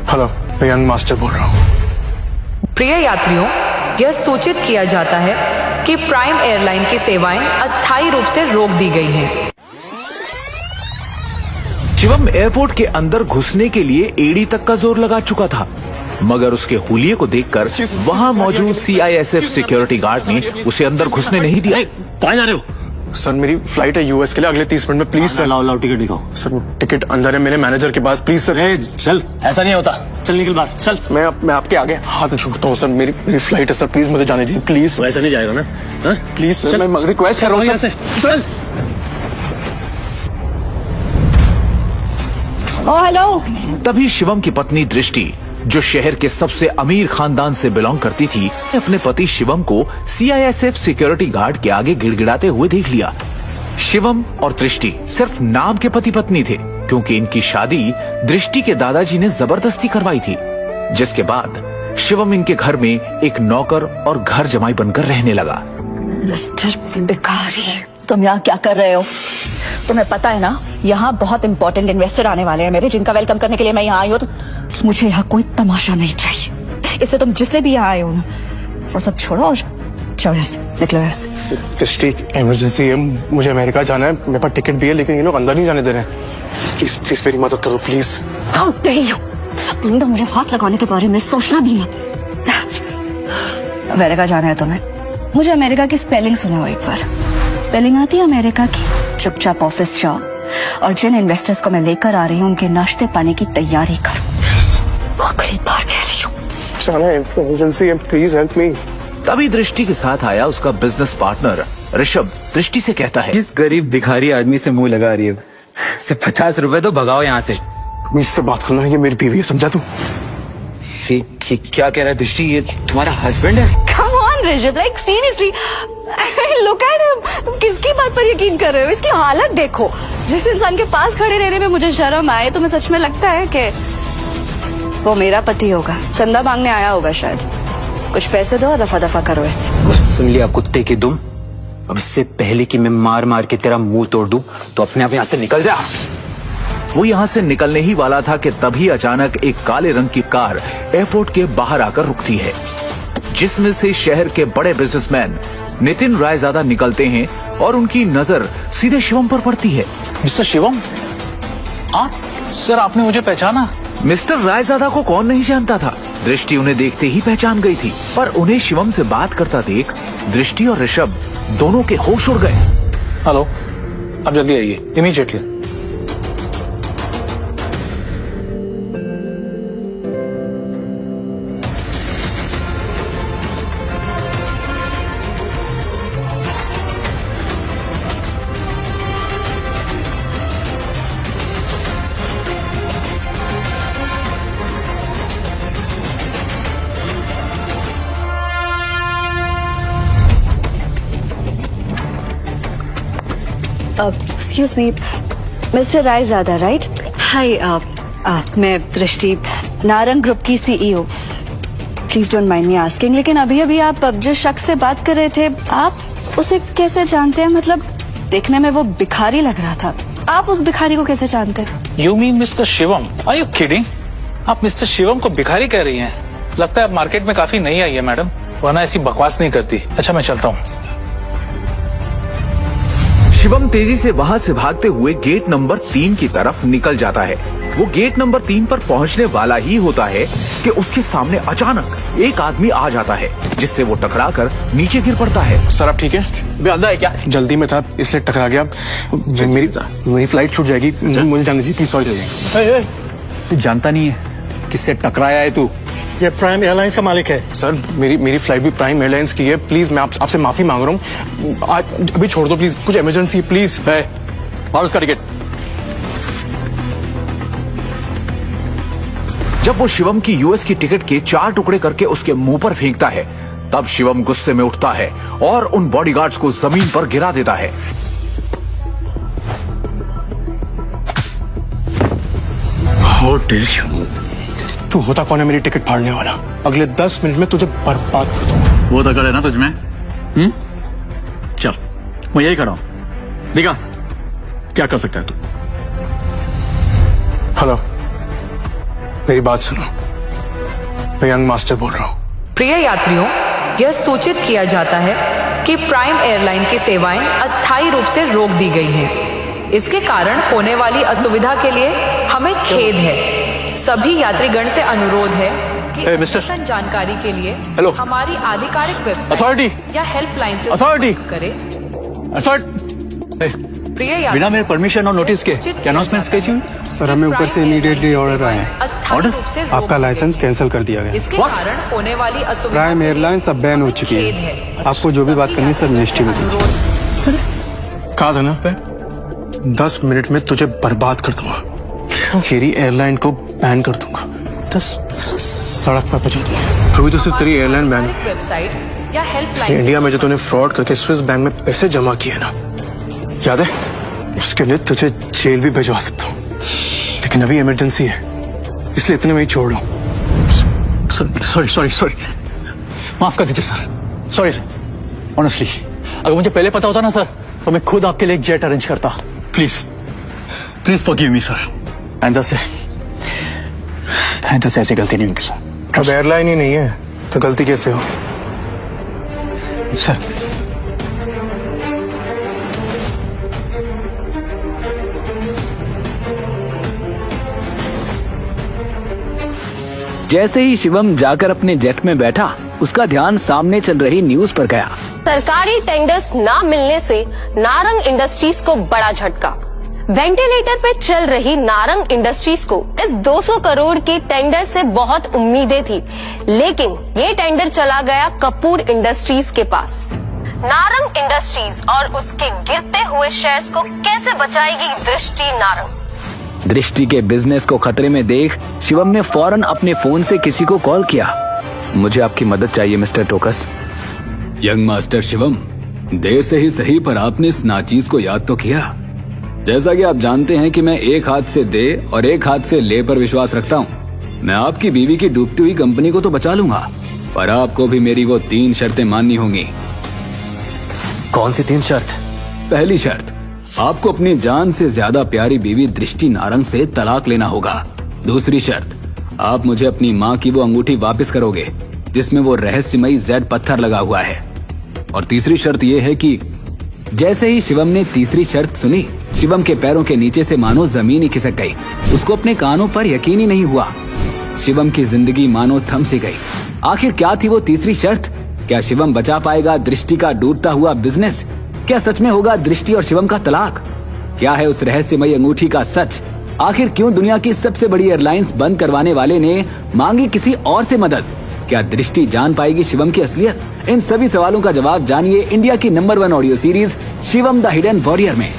Hello, मैं young master बोल रहा हूँ। प्रिय यात्रियों, यह सूचित किया जाता है कि प्राइम एयरलाइन की सेवाएं अस्थायी रूप से रोक दी गई हैं। शिवम एयरपोर्ट के अंदर घुसने के लिए एड़ी तक का जोर लगा चुका था, मगर उसके हुलिये को देखकर वहां मौजूद CISF सिक्योरिटी गार्ड ने उसे अंदर घुसने नहीं दिया। कहाँ जा रहे हो? सर, मेरी फ्लाइट है यूएस के लिए अगले 30 मिनट में, प्लीज सर। लाओ टिकट दिखाओ। सर, वो टिकट अंदर है मेरे मैनेजर के पास, प्लीज सर। चल, ऐसा नहीं होता, चल निकल बाहर, चल। मैं आपके आगे हाथ जोड़ता हूँ सर, मेरी फ्लाइट है सर, प्लीज मुझे जाने दीजिए, प्लीज। ऐसा नहीं जाएगा ना? प्लीज सर, मैं रिक्वेस्ट कर रहा हूँ सर। चल। हेलो। तभी शिवम की पत्नी दृष्टि, जो शहर के सबसे अमीर खानदान से बिलोंग करती थी, अपने पति शिवम को CISF सिक्योरिटी गार्ड के आगे गिड़गिड़ाते हुए देख लिया। शिवम और दृष्टि सिर्फ नाम के पति पत्नी थे, क्योंकि इनकी शादी दृष्टि के दादाजी ने जबरदस्ती करवाई थी, जिसके बाद शिवम इनके घर में एक नौकर और घर जमाई बनकर रहने लगा। मिस्टर भिखारी, तुम यहाँ क्या कर रहे हो? तुम्हें पता है ना, यहाँ बहुत इंपॉर्टेंट इन्वेस्टर आने वाले हैं मेरे, जिनका वेलकम करने के लिए मैं यहाँ आई हूँ। तो मुझे यहाँ कोई तमाशा नहीं चाहिए। इससे तुम जिससे भी यहाँ आए हो ना, वो सब छोड़ो और जाओ यहाँ से, निकलो यहाँ से। दृष्टि, इमरजेंसी है, मुझे अमेरिका जाना है, मेरे पास टिकट भी है, लेकिन ये लोग अंदर नहीं जाने दे रहे हैं। प्लीज प्लीज मेरी मदद करो, प्लीज। हाँ, नहीं हो तुम तो मुझे हाथ लगाने के बारे में सोचना भी मत। अमेरिका जाना है तुम्हें? मुझे अमेरिका की स्पेलिंग सुनाओ एक बार। स्पेलिंग आती है अमेरिका की? चुपचाप ऑफिस जाओ और जिन इन्वेस्टर्स को मैं लेकर आ रही हूँ उनके नाश्ते पानी की तैयारी करो। आखिरी बार कह रही हूँ, जाना है, इमरजेंसी है, प्लीज हेल्प मी। तभी दृष्टि के साथ आया उसका बिजनेस पार्टनर ऋषभ दृष्टि से कहता है, किस गरीब भिखारी आदमी से मुंह लगा रही है? सिर्फ 50 रुपए तो भगाओ यहाँ से। मुझसे बात करना है, ये मेरी बीवी है, समझा तू? क्या कह रहा है दृष्टि, ये तुम्हारा हस्बैंड है? Come on Rishabh, like seriously, look at him. तुम किसकी बात पर यकीन कर रहे हो? इसकी हालत देखो। जिस इंसान के पास खड़े रहने में मुझे शर्म आए, तुम्हें सच में लगता है कि वो मेरा पति होगा? चंदा मांगने आया होगा शायद। कुछ पैसे दो और रफा दफा करो इससे। सुन लिया कुत्ते की दुम। अब इससे पहले कि मैं मार मार के तेरा मुंह तोड़ दूं, तो अपने आप यहाँ से निकल जा। वो यहाँ से निकलने ही वाला था कि तभी अचानक एक काले रंग की कार एयरपोर्ट के बाहर आकर रुकती है, जिसमें से शहर के बड़े बिजनेसमैन नितिन रायजादा निकलते हैं और उनकी नजर सीधे शिवम पर पड़ती है। मिस्टर शिवम, आप? सर, आपने मुझे पहचाना? मिस्टर रायजादा को कौन नहीं जानता था। दृष्टि उन्हें देखते ही पहचान गई थी, पर उन्हें शिवम से बात करता देख दृष्टि और ऋषभ दोनों के होश उड़ गए। हेलो, आप जल्दी आइए, immediately. Excuse me, Mr. Raizada, right? Hi, मैं दृष्टि, नारंग ग्रुप की CEO। Please don't mind me asking, लेकिन अभी अभी आप जिस शख्स से बात कर रहे थे, आप उसे कैसे जानते हैं? मतलब देखने में वो भिखारी लग रहा था, आप उस भिखारी को कैसे जानते हैं? You mean mister Shivam? Are you kidding? आप मिस्टर शिवम को भिखारी कह रही हैं? लगता है आप मार्केट में काफी नई आई है मैडम, वरना ऐसी बकवास नहीं करती। अच्छा, मैं चलता हूँ। शिवम तेजी से वहां से भागते हुए गेट नंबर 3 की तरफ निकल जाता है। वो गेट नंबर 3 पर पहुंचने वाला ही होता है कि उसके सामने अचानक एक आदमी आ जाता है, जिससे वो टकराकर नीचे गिर पड़ता है। सर, आप ठीक है? अंधा है क्या? जल्दी में था इसलिए टकरा गया। मेरी फ्लाइट छूट जाएगी, मुझे जाने दीजिए प्लीज। सॉरी। जानता नहीं है किससे टकराया है तू? ये प्राइम एयरलाइंस का मालिक है। सर, मेरी फ्लाइट भी प्राइम एयरलाइंस की है, प्लीज मैं आपसे माफी मांग रहा हूँ। आज अभी छोड़ दो प्लीज, कुछ इमरजेंसी प्लीज। और उसका टिकट। जब वो शिवम की US की टिकट के 4 टुकड़े करके उसके मुंह पर फेंकता है, तब शिवम गुस्से में उठता है और उन बॉडीगार्ड्स को जमीन पर गिरा देता है। तू होता कौन है मेरी टिकट फाड़ने वाला? अगले 10 मिनट में तुझे बर्बाद कर दूंगा। वो तगड़ है ना तुझमें? चल, मैं यही खड़ा हूं, दिखा क्या कर सकता है तू। हेलो, मेरी बात सुनो, मैं यंग मास्टर बोल रहा हूँ। प्रिय यात्रियों, यह सूचित किया जाता है कि प्राइम एयरलाइन की सेवाएं अस्थायी रूप से रोक दी गई हैं। इसके कारण होने वाली असुविधा के लिए हमें खेद है। सभी यात्रीगण से अनुरोध है कि Hey, mister. अद्यतन जानकारी के लिए Hello. हमारी आधिकारिक वेबसाइट Authority. या हेल्पलाइन से Authority. संपर्क करें। प्रिय बिना यात्रियों, मेरे परमिशन और नोटिस के सूचित क्या अनाउंसमेंट्स कैसी हुई? सर, हमें ऊपर से इमीडिएटली ऑर्डर आए हैं। अस्थायी Order? रूप से रोक आपका दी लाइसेंस गई। कैंसिल कर दिया गया। इसके What? कारण होने वाली असुविधा प्राइम के लिए एयरलाइंस अब बैन हो चुकी खेद है। आपको जो भी बात करनी है सर मिनिस्ट्री में कीजिए। अनुरोध कहा था ना, 10 मिनट में तुझे बर्बाद कर दूंगा। तेरी एयरलाइन को बैन कर दूंगा। 10 सड़क पर पहुंचा दूंगा। अभी तो सिर्फ तेरी एयरलाइन बैन है। वेबसाइट या हेल्पलाइन इंडिया में जो तूने फ्रॉड करके स्विस बैंक में पैसे जमा किए ना, याद है? उसके लिए तुझे जेल भी भिजवा सकता हूँ, लेकिन अभी इमरजेंसी है, इसलिए इतने में ही छोड़ दो। सॉरी माफ कर दीजिए सर, सॉरी सर। ऑनेस्टली अगर मुझे पहले पता होता ना सर, तो मैं खुद आपके लिए एक जेट अरेंज करता। Please forgive me sir. आइंदा से ऐसी गलती नहीं होगी सर। अब एयरलाइन ही नहीं है तो गलती कैसे हो? सर जैसे ही शिवम जाकर अपने जेट में बैठा, उसका ध्यान सामने चल रही न्यूज पर गया। सरकारी टेंडर्स ना मिलने से नारंग इंडस्ट्रीज को बड़ा झटका। वेंटिलेटर पे चल रही नारंग इंडस्ट्रीज को इस 200 करोड़ के टेंडर से बहुत उम्मीदें थी, लेकिन ये टेंडर चला गया कपूर इंडस्ट्रीज के पास। नारंग इंडस्ट्रीज और उसके गिरते हुए शेयर्स को कैसे बचाएगी दृष्टि नारंग? दृष्टि के बिजनेस को खतरे में देख शिवम ने फौरन अपने फोन से किसी को कॉल किया। मुझे आपकी मदद चाहिए mister Tokas. Young master Shivam, देर से ही सही पर आपने इस नाचीज को याद तो किया। जैसा कि आप जानते हैं कि मैं एक हाथ से दे और एक हाथ से ले पर विश्वास रखता हूँ। मैं आपकी बीवी की डूबती हुई कंपनी को तो बचा लूंगा, पर आपको भी मेरी वो 3 शर्तें माननी होंगी। कौन सी 3 शर्त? पहली शर्त, आपको अपनी जान से ज्यादा प्यारी बीवी दृष्टि नारंग से तलाक लेना होगा। दूसरी शर्त, आप मुझे अपनी माँ की वो अंगूठी वापस करोगे जिसमें वो रहस्यमयी जेड पत्थर लगा हुआ है। और तीसरी शर्त ये है कि जैसे ही शिवम ने तीसरी शर्त सुनी, शिवम के पैरों के नीचे से मानो जमीन ही खिसक गई। उसको अपने कानों पर यकीन ही नहीं हुआ। शिवम की जिंदगी मानो थम सी गई। आखिर क्या थी वो तीसरी शर्त? क्या शिवम बचा पाएगा दृष्टि का डूबता हुआ बिजनेस? क्या सच में होगा दृष्टि और शिवम का तलाक? क्या है उस रहस्यमयी अंगूठी का सच? आखिर क्यों दुनिया की सबसे बड़ी एयरलाइंस बंद करवाने वाले ने मांगी किसी और से मदद? क्या दृष्टि जान पाएगी शिवम की असलियत? इन सभी सवालों का जवाब जानिए इंडिया की number 1 audio series Shivam the hidden warrior में।